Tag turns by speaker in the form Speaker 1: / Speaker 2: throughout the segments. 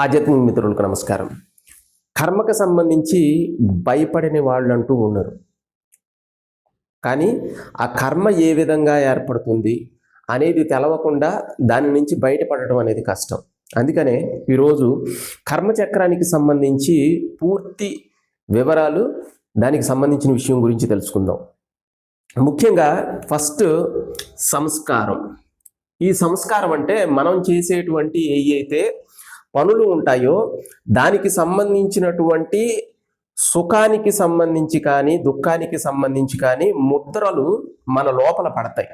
Speaker 1: ఆధ్యాత్మిక మిత్రులకు నమస్కారం. కర్మకు సంబంధించి భయపడని వాళ్ళంటూ ఉన్నారు. కానీ ఆ కర్మ ఏ విధంగా ఏర్పడుతుంది అనేది తెలవకుండా దాని నుంచి బయటపడటం అనేది కష్టం. అందుకనే ఈరోజు కర్మచక్రానికి సంబంధించి పూర్తి వివరాలు, దానికి సంబంధించిన విషయం గురించి తెలుసుకుందాం. ముఖ్యంగా ఫస్ట్ సంస్కారం. ఈ సంస్కారం అంటే మనం చేసేటువంటి ఏవైతే పనులు ఉంటాయో దానికి సంబంధించినటువంటి సుఖానికి సంబంధించి కానీ దుఃఖానికి సంబంధించి కానీ ముద్రలు మన లోపల పడతాయి.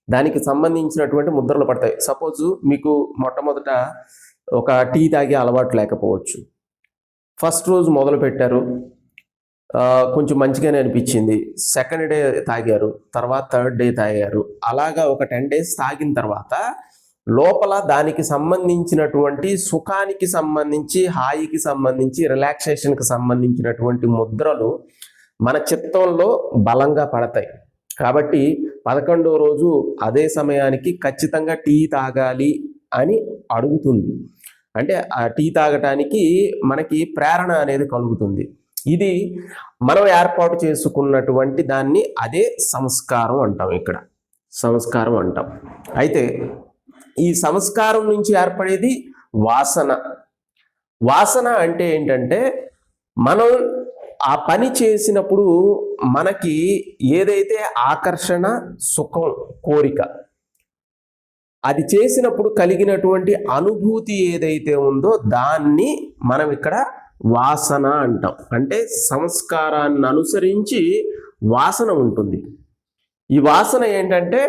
Speaker 1: దానికి సంబంధించినటువంటి ముద్రలు పడతాయి. సపోజు మీకు మొట్టమొదట ఒక టీ తాగే అలవాటు లేకపోవచ్చు. ఫస్ట్ రోజు మొదలు పెట్టారు, కొంచెం మంచిగానే అనిపించింది. సెకండ్ డే తాగారు, తర్వాత థర్డ్ డే తాగారు. అలాగా ఒక 10 days తాగిన తర్వాత లోపల దానికి సంబంధించినటువంటి సుఖానికి సంబంధించి, హాయికి సంబంధించి, రిలాక్సేషన్కి సంబంధించినటువంటి ముద్రలు మన చిత్తంలో బలంగా పడతాయి. కాబట్టి 11వ రోజు అదే సమయానికి ఖచ్చితంగా టీ తాగాలి అని అడుగుతుంది. అంటే ఆ టీ తాగటానికి మనకి ప్రేరణ అనేది కలుగుతుంది. ఇది మనం ఏర్పాటు చేసుకున్నటువంటి దాన్ని అదే సంస్కారం అంటాం. ఇక్కడ సంస్కారం అంటాం. అయితే ఈ సంస్కారం నుంచి ఏర్పడేది వాసన. వాసన అంటే ఏంటంటే మనం ఆ పని చేసినప్పుడు మనకి ఏదైతే ఆకర్షణ, సుఖం, కోరిక, అది చేసినప్పుడు కలిగినటువంటి అనుభూతి ఏదైతే ఉందో దాన్ని మనం ఇక్కడ వాసన అంటాం. అంటే సంస్కారాన్ని అనుసరించి వాసన ఉంటుంది. ఈ వాసన ఏంటంటే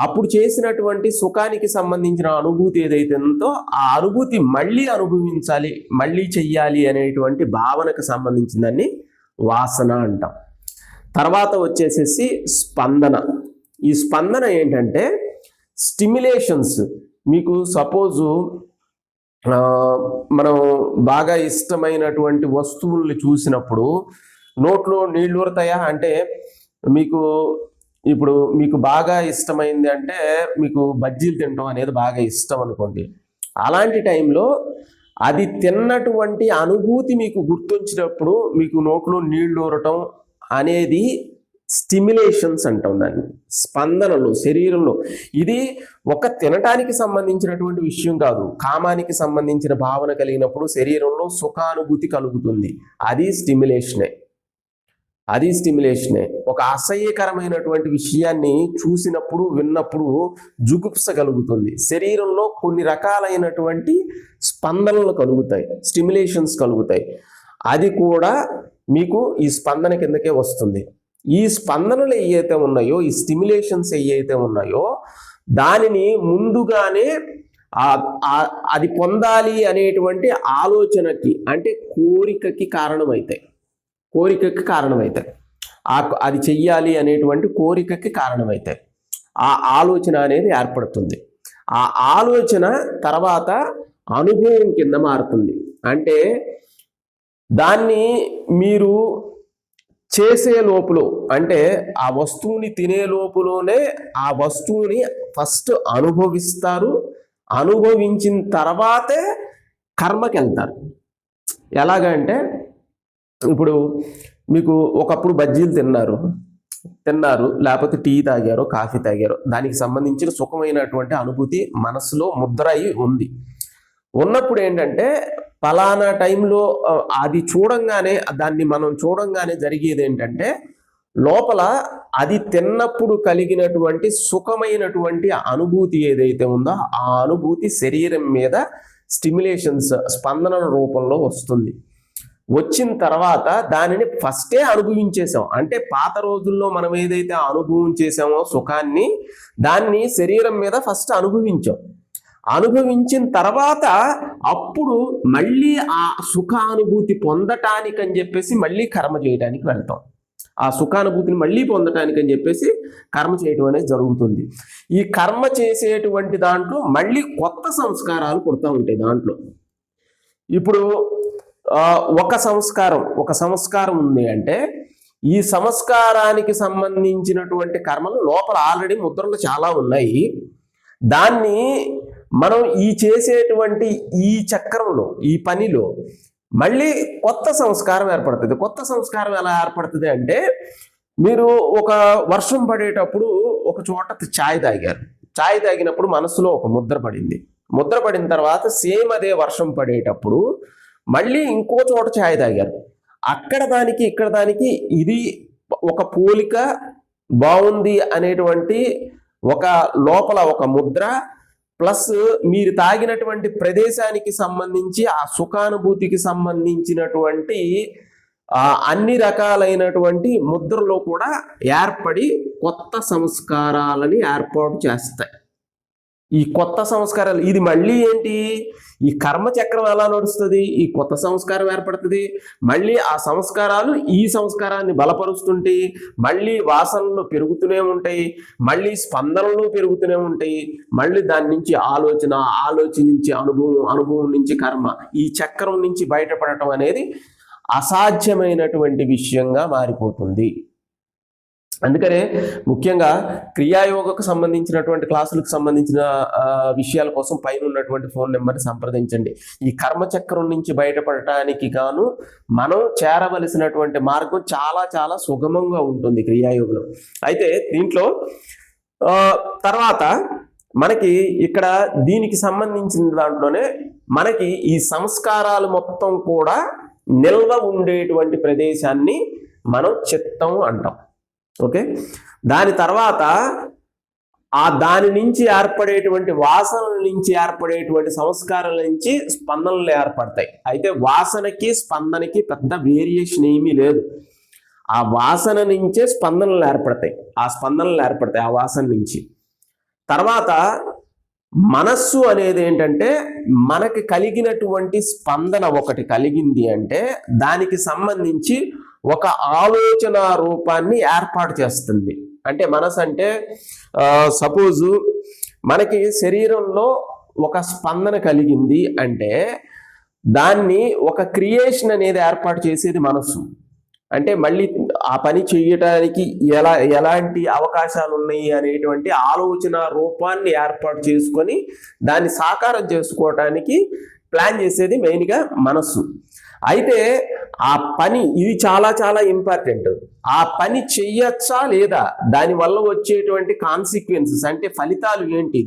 Speaker 1: అప్పుడు చేసినటువంటి సుఖానికి సంబంధించిన అనుభూతి ఏదైతే ఉందో ఆ అనుభూతి మళ్ళీ అనుభవించాలి, మళ్ళీ చెయ్యాలి అనేటువంటి భావనకు సంబంధించిందని వాసన అంటాం. తర్వాత వచ్చేసేసి స్పందన. ఈ స్పందన ఏంటంటే స్టిమ్యులేషన్స్. మీకు సపోజు మనం బాగా ఇష్టమైనటువంటి వస్తువుల్ని చూసినప్పుడు నోట్లో నీళ్ళు ఊరుతాయా? అంటే మీకు బాగా ఇష్టమైంది అంటే మీకు బజ్జీలు తినడం అనేది బాగా ఇష్టం అనుకోండి. అలాంటి టైంలో అది తిన్నటువంటి అనుభూతి మీకు గుర్తొచ్చినప్పుడు మీకు నోట్లో నీళ్ళు ఊరటం అనేది స్టిమ్యులేషన్స్ అంటాం దాన్ని, స్పందనలు శరీరంలో. ఇది ఒక తినటానికి సంబంధించినటువంటి విషయం కాదు. కామానికి సంబంధించిన భావన కలిగినప్పుడు శరీరంలో సుఖానుభూతి కలుగుతుంది. అది స్టిమ్యులేషనే. ఒక అసహ్యకరమైనటువంటి విషయాన్ని చూసినప్పుడు, విన్నప్పుడు జుగుప్స కలుగుతుంది. శరీరంలో కొన్ని రకాలైనటువంటి స్పందనలు కలుగుతాయి, స్టిమ్యులేషన్స్ కలుగుతాయి. అది కూడా మీకు ఈ స్పందన కిందకే వస్తుంది. ఈ స్పందనలు ఏవైతే ఉన్నాయో, ఈ స్టిమ్యులేషన్స్ ఏవైతే ఉన్నాయో దానిని ముందుగానే అది పొందాలి అనేటువంటి ఆలోచనకి, అంటే కోరికకి కారణమవుతాయి. అది చెయ్యాలి అనేటువంటి కోరికకి కారణమవుతాయి. ఆ ఆలోచన అనేది ఏర్పడుతుంది. ఆ ఆలోచన తర్వాత అనుభవం కింద మారుతుంది. అంటే దాన్ని మీరు చేసే లోపల, అంటే ఆ వస్తువుని తినే లోపలనే ఆ వస్తువుని ఫస్ట్ అనుభవిస్తారు. అనుభవించిన తర్వాతే కర్మకి వెళ్తారు. ఎలాగంటే ఇప్పుడు మీకు ఒకప్పుడు బజ్జీలు తిన్నారు, లేకపోతే టీ తాగారో, కాఫీ తాగారో, దానికి సంబంధించిన సుఖమైనటువంటి అనుభూతి మనసులో ముద్ర అయి ఉన్నప్పుడు ఏంటంటే ఫలానా టైంలో అది దాన్ని మనం చూడంగానే జరిగేది ఏంటంటే లోపల అది తిన్నప్పుడు కలిగినటువంటి సుఖమైనటువంటి అనుభూతి ఏదైతే ఉందో ఆ అనుభూతి శరీరం మీద స్టిమ్యులేషన్స్, స్పందనల రూపంలో వస్తుంది. వచ్చిన తర్వాత దానిని ఫస్టే అనుభవించేసాం. అంటే పాత రోజుల్లో మనం ఏదైతే అనుభవం చేసామో సుఖాన్ని, దాన్ని శరీరం మీద ఫస్ట్ అనుభవించిన తర్వాత అప్పుడు మళ్ళీ ఆ సుఖానుభూతి పొందటానికని చెప్పేసి మళ్ళీ కర్మ చేయడానికి వెళ్తాం. ఆ సుఖానుభూతిని మళ్ళీ పొందటానికని చెప్పేసి కర్మ చేయడం అనేది జరుగుతుంది. ఈ కర్మ చేసేటువంటి దాంట్లో మళ్ళీ కొత్త సంస్కారాలు పుడతా ఉంటాయి. దాంట్లో ఇప్పుడు ఒక సంస్కారం ఉంది అంటే ఈ సంస్కారానికి సంబంధించినటువంటి కర్మలు లోపల ఆల్రెడీ ముద్రలు చాలా ఉన్నాయి. దాన్ని మనం ఈ చేసేటువంటి ఈ చక్రంలో ఈ పనిలో మళ్ళీ కొత్త సంస్కారం ఏర్పడుతుంది. కొత్త సంస్కారం ఎలా ఏర్పడుతుంది అంటే, మీరు ఒక వర్షం పడేటప్పుడు ఒక చోట ఛాయ్ తాగారు. ఛాయ్ తాగినప్పుడు మనసులో ఒక ముద్ర పడింది. ముద్ర పడిన తర్వాత సేమ్ అదే వర్షం పడేటప్పుడు మళ్ళీ ఇంకో చోట ఛాయ్ తాగారు. అక్కడ దానికి ఇక్కడ దానికి ఇది ఒక పోలిక బాగుంది అనేటువంటి ఒక లోపల ఒక ముద్ర, ప్లస్ మీరు తాగినటువంటి ప్రదేశానికి సంబంధించి ఆ సుఖానుభూతికి సంబంధించినటువంటి అన్ని రకాలైనటువంటి ముద్రలో కూడా ఏర్పడి కొత్త సంస్కారాలని ఏర్పాటు చేస్తాయి. ఈ కొత్త సంస్కారాలు ఇది మళ్ళీ ఏంటి, ఈ కర్మ చక్రం ఎలా నడుస్తుంది, ఈ కొత్త సంస్కారం ఏర్పడుతుంది, మళ్ళీ ఆ సంస్కారాలు ఈ సంస్కారాన్ని బలపరుస్తుంటాయి, మళ్ళీ వాసనలు పెరుగుతూనే ఉంటాయి, మళ్ళీ స్పందనలు పెరుగుతూనే ఉంటాయి, మళ్ళీ దాని నుంచి ఆలోచన నుంచి అనుభవం నుంచి కర్మ, ఈ చక్రం నుంచి బయటపడటం అనేది అసాధ్యమైనటువంటి విషయంగా మారిపోతుంది. అందుకనే ముఖ్యంగా క్రియాయోగకు సంబంధించినటువంటి క్లాసులకు సంబంధించిన విషయాల కోసం పైన ఉన్నటువంటి ఫోన్ నెంబర్ని సంప్రదించండి. ఈ కర్మచక్రం నుంచి బయటపడటానికి గాను మనం చేరవలసినటువంటి మార్గం చాలా చాలా సుగమంగా ఉంటుంది క్రియాయోగంలో. అయితే దీంట్లో తర్వాత మనకి ఇక్కడ దీనికి సంబంధించిన దాంట్లోనే మనకి ఈ సంస్కారాలు మొత్తం కూడా నిల్వ ఉండేటువంటి ప్రదేశాన్ని మనం చిత్తం అంటాం. ఓకే, దాని తర్వాత దాని నుంచి ఏర్పడేటువంటి వాసనల నుంచి ఏర్పడేటువంటి సంస్కారాల నుంచి స్పందనలు ఏర్పడతాయి. అయితే వాసనకి స్పందనకి పెద్ద వేరియేషన్ ఏమీ లేదు. ఆ వాసన నుంచే స్పందనలు ఏర్పడతాయి, ఆ వాసన నుంచి. తర్వాత మనస్సు అనేది ఏంటంటే, మనకి కలిగినటువంటి స్పందన ఒకటి కలిగింది అంటే దానికి సంబంధించి ఒక ఆలోచన రూపాన్ని ఏర్పాటు చేస్తుంది. అంటే మనసు అంటే సపోజు మనకి శరీరంలో ఒక స్పందన కలిగింది అంటే దాన్ని ఒక క్రియేషన్ అనేది ఏర్పాటు చేసేది మనసు. అంటే మళ్ళీ ఆ పని చేయటానికి ఎలాంటి అవకాశాలు ఉన్నాయి అనేటువంటి ఆలోచన రూపాన్ని ఏర్పాటు చేసుకొని దాన్ని సాకారం చేసుకోవటానికి ప్లాన్ చేసేది మెయిన్గా మనస్సు. అయితే ఆ పని ఇది చాలా చాలా ఇంపార్టెంట్. ఆ పని చెయ్యొచ్చా లేదా, దానివల్ల వచ్చేటువంటి కాన్సిక్వెన్సెస్ అంటే ఫలితాలు ఏంటి,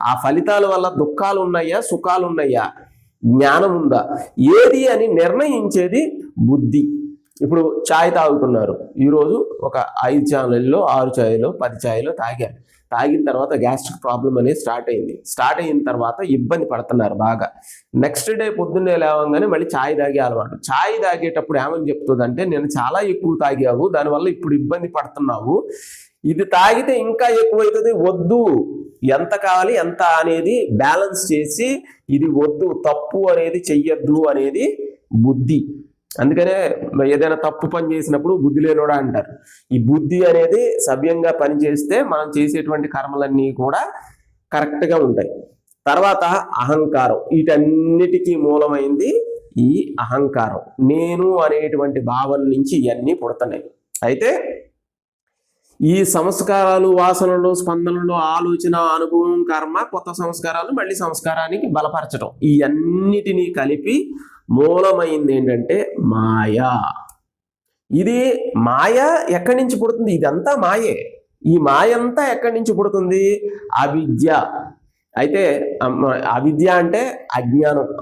Speaker 1: ఆ ఫలితాల వల్ల దుఃఖాలు ఉన్నాయా సుఖాలు ఉన్నాయా, జ్ఞానం ఉందా, ఏది అని నిర్ణయించేది బుద్ధి. ఇప్పుడు ఛాయ్ తాగుతున్నారు, ఈరోజు ఒక 5 ఛాయల్లో 6 ఛాయలో 10 ఛాయలో తాగారు. తాగిన తర్వాత గ్యాస్ట్రిక్ ప్రాబ్లం అనేది స్టార్ట్ అయిన తర్వాత ఇబ్బంది పడుతున్నారు బాగా. నెక్స్ట్ డే పొద్దున్నే లేవగానే మళ్ళీ ఛాయ్ తాగే అలవాటు. ఛాయ్ తాగేటప్పుడు ఏమని చెప్తుందంటే, నేను చాలా ఎక్కువ తాగావు, దానివల్ల ఇప్పుడు ఇబ్బంది పడుతున్నావు, ఇది తాగితే ఇంకా ఎక్కువైతుంది, వద్దు, ఎంత కావాలి ఎంత అనేది బ్యాలెన్స్ చేసి ఇది వద్దు, తప్పు అనేది చెయ్యొద్దు అనేది బుద్ధి. అందుకనే ఏదైనా తప్పు పని చేసినప్పుడు బుద్ధి లేనోడా అంటారు. ఈ బుద్ధి అనేది సవ్యంగా పని చేస్తే మనం చేసేటువంటి కర్మలన్నీ కూడా కరెక్ట్గా ఉంటాయి. తర్వాత అహంకారం, వీటన్నిటికీ మూలమైంది ఈ అహంకారం. నేను అనేటువంటి భావన నుంచి ఇవన్నీ పుడుతున్నాయి. అయితే ఈ సంస్కారాలు, వాసనలు, స్పందనలు, ఆలోచన, అనుభవం, కర్మ, కొత్త సంస్కారాలు, మళ్ళీ సంస్కారానికి బలపరచడం, ఈ అన్నిటినీ కలిపి మూలమైంది ఏంటంటే మాయా. ఇది మాయ ఎక్కడి నుంచి పుడుతుంది, ఇదంతా మాయే. ఈ మాయంతా ఎక్కడి నుంచి పుడుతుంది, అవిద్య. అయితే అవిద్య అంటే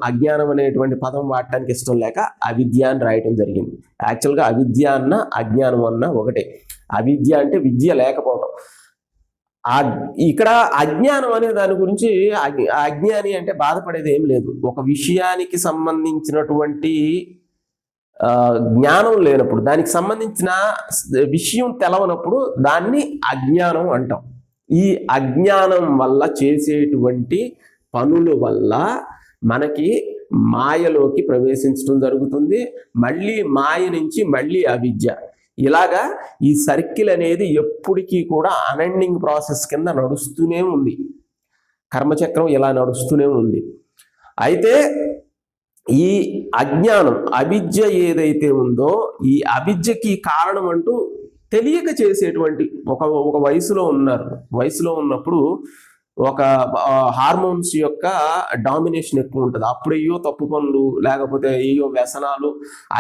Speaker 1: అజ్ఞానం అనేటువంటి పదం వాడటానికి ఇష్టం లేక అవిద్య అని రాయటం జరిగింది. యాక్చువల్గా అవిద్య అన్న అజ్ఞానం అన్న ఒకటే. అవిద్య అంటే విద్య లేకపోవటం. ఇక్కడ అజ్ఞానం అనే దాని గురించి అజ్ఞాని అంటే బాధపడేది ఏం లేదు. ఒక విషయానికి సంబంధించినటువంటి జ్ఞానం లేనప్పుడు, దానికి సంబంధించిన విషయం తెలవనప్పుడు దాన్ని అజ్ఞానం అంటాం. ఈ అజ్ఞానం వల్ల చేసేటువంటి పనుల వల్ల మనకి మాయలోకి ప్రవేశించడం జరుగుతుంది. మళ్ళీ మాయ నుంచి మళ్ళీ అవిద్య. ఇలాగా ఈ సర్కిల్ అనేది ఎప్పటికీ కూడా అన్ఎండింగ్ ప్రాసెస్ కింద నడుస్తూనే ఉంది. కర్మచక్రం ఇలా నడుస్తూనే ఉంది. అయితే ఈ అజ్ఞానం, అవిద్య ఏదైతే ఉందో, ఈ అవిద్యకి కారణం అంటూ తెలియక చేసేటువంటి ఒక వయసులో ఉన్నప్పుడు ఒక హార్మోన్స్ యొక్క డామినేషన్ ఎక్కువ ఉంటుంది. అప్పుడు అయ్యో తప్పు పనులు లేకపోతే అయ్యో వ్యసనాలు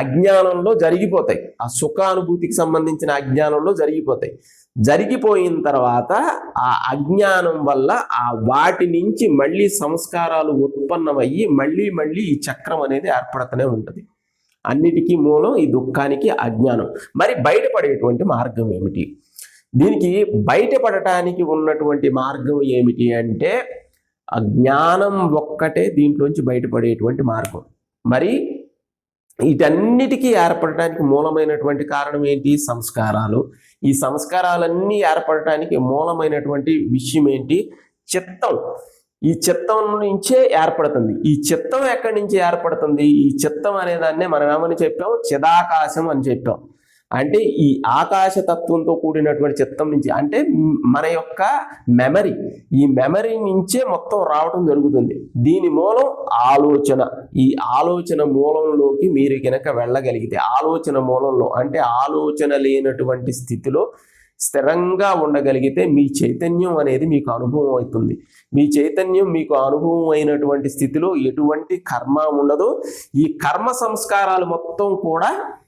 Speaker 1: అజ్ఞానంలో జరిగిపోతాయి. ఆ సుఖానుభూతికి సంబంధించిన అజ్ఞానంలో జరిగిపోతాయి. జరిగిపోయిన తర్వాత ఆ అజ్ఞానం వల్ల ఆ వాటి నుంచి మళ్ళీ సంస్కారాలు ఉత్పన్నమయ్యి మళ్ళీ ఈ చక్రం అనేది ఏర్పడుతూనే ఉంటుంది. అన్నిటికీ మూలం ఈ దుఃఖానికి అజ్ఞానం. మరి బయటపడేటువంటి మార్గం ఏమిటి? దీనికి బయటపడటానికి ఉన్నటువంటి మార్గం ఏమిటి అంటే జ్ఞానం ఒక్కటే దీంట్లోంచి బయటపడేటువంటి మార్గం. మరి వీటన్నిటికీ ఏర్పడటానికి మూలమైనటువంటి కారణం ఏంటి? సంస్కారాలు. ఈ సంస్కారాలన్నీ ఏర్పడటానికి మూలమైనటువంటి విషయం ఏంటి? చిత్తం. ఈ చిత్తం నుంచే ఏర్పడుతుంది. ఈ చిత్తం ఎక్కడి నుంచి ఏర్పడుతుంది? ఈ చిత్తం అనే దాన్నే మనం ఏమని చెప్పాం? చిదాకాశం అని చెప్పాం. అంటే ఈ ఆకాశతత్వంతో కూడినటువంటి చిత్తం నుంచి, అంటే మన యొక్క మెమరీ, ఈ మెమరీ నుంచే మొత్తం రావటం జరుగుతుంది. దీని మూలం ఆలోచన. ఈ ఆలోచన మూలంలోకి మీరు కనుక వెళ్ళగలిగితే, ఆలోచన మూలంలో అంటే ఆలోచన లేనటువంటి స్థితిలో స్థిరంగా ఉండగలిగితే మీ చైతన్యం అనేది మీకు అనుభవం అవుతుంది. మీ చైతన్యం మీకు అనుభవం అయినటువంటి స్థితిలో ఎటువంటి కర్మ ఉండదు. ఈ కర్మ సంస్కారాలు మొత్తం కూడా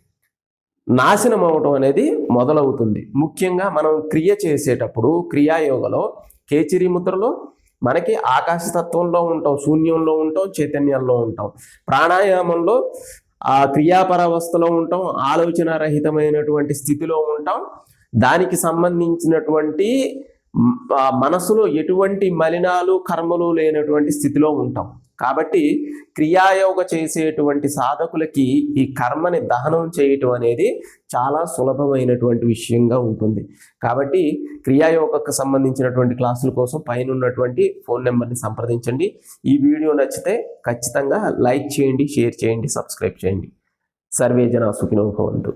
Speaker 1: నాశనం అవటం అనేది మొదలవుతుంది. ముఖ్యంగా మనం క్రియ చేసేటప్పుడు క్రియాయోగలో కేచిరి ముద్రలో మనకి ఆకాశతత్వంలో ఉంటాం, శూన్యంలో ఉంటాం, చైతన్యంలో ఉంటాం. ప్రాణాయామంలో ఆ క్రియాపరావస్థలో ఉంటాం, ఆలోచన రహితమైనటువంటి స్థితిలో ఉంటాం. దానికి సంబంధించినటువంటి మనసులో ఎటువంటి మలినాలు కర్మలు లేనటువంటి స్థితిలో ఉంటాం. కాబట్టి క్రియాయోగ చేసేటువంటి సాధకులకి ఈ కర్మని దహనం చేయటం అనేది చాలా సులభమైనటువంటి విషయంగా ఉంటుంది. కాబట్టి క్రియాయోగకు సంబంధించినటువంటి క్లాసుల కోసం పైన ఉన్నటువంటి ఫోన్ నెంబర్ని సంప్రదించండి. ఈ వీడియో నచ్చితే ఖచ్చితంగా లైక్ చేయండి, షేర్ చేయండి, సబ్స్క్రైబ్ చేయండి. సర్వే జనా సుఖినో భవంతు.